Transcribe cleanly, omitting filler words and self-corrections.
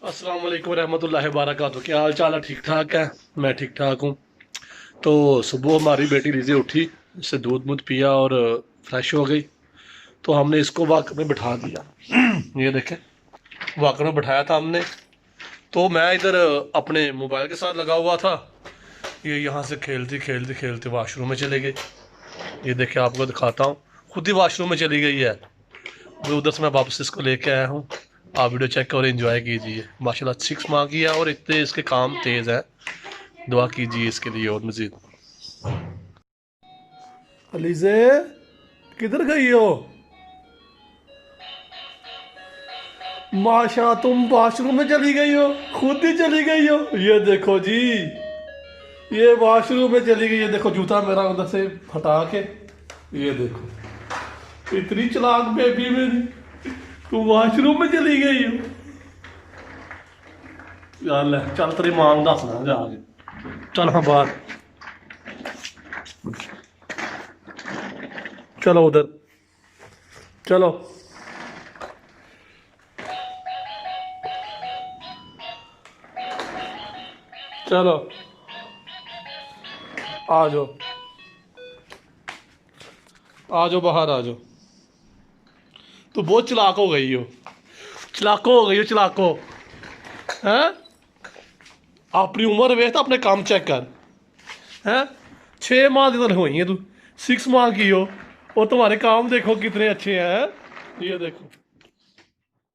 अस्सलाम वालेकुम रहमतुल्लाहि वबरकातुहू। क्या हाल चाल है? ठीक ठाक है, मैं ठीक ठाक हूँ। तो सुबह हमारी बेटी लीजे उठी, इससे दूध मूध पिया और फ्रेश हो गई। तो हमने इसको वाकर में बिठा दिया। ये देखें, वाकर में बिठाया था हमने। तो मैं इधर अपने मोबाइल के साथ लगा हुआ था। ये यहाँ से खेलती खेलती खेलती वाशरूम में चली गई। ये देखें, आपको दिखाता हूँ, खुद ही वाशरूम में चली गई है। वो उधर से मैं वापस इसको लेके आया हूँ। आप वीडियो चेक और एंजॉय कीजिए। माशाल्लाह 6 माह की है और इतने इसके काम तेज़ है। दुआ कीजिए इसके लिए और मज़ीद। अलीजे, किधर गई हो? माशा, तुम वॉशरूम में चली गई हो, खुद ही चली गई हो। ये देखो जी, ये वॉशरूम में चली गई। ये देखो जूता मेरा उधर से हटा के, ये देखो इतनी चालाक बेबी मेरी, तुम वॉशरूम में चली गई हो। यार ले चल, तेरी मां नूं दसना जाके। चल हाँ बाहर, चलो उधर, चलो चलो आ जाओ, आ जाओ बाहर आ जाओ। तो बहुत चालाक हो गई हो, चलाको हो गई हो, चलाको हैं। अपनी उम्र वेख तो अपने काम चेक कर हैं। 6 माह की तो हुई है तू, 6 माह की हो और तुम्हारे काम देखो कितने अच्छे हैं। ये देखो।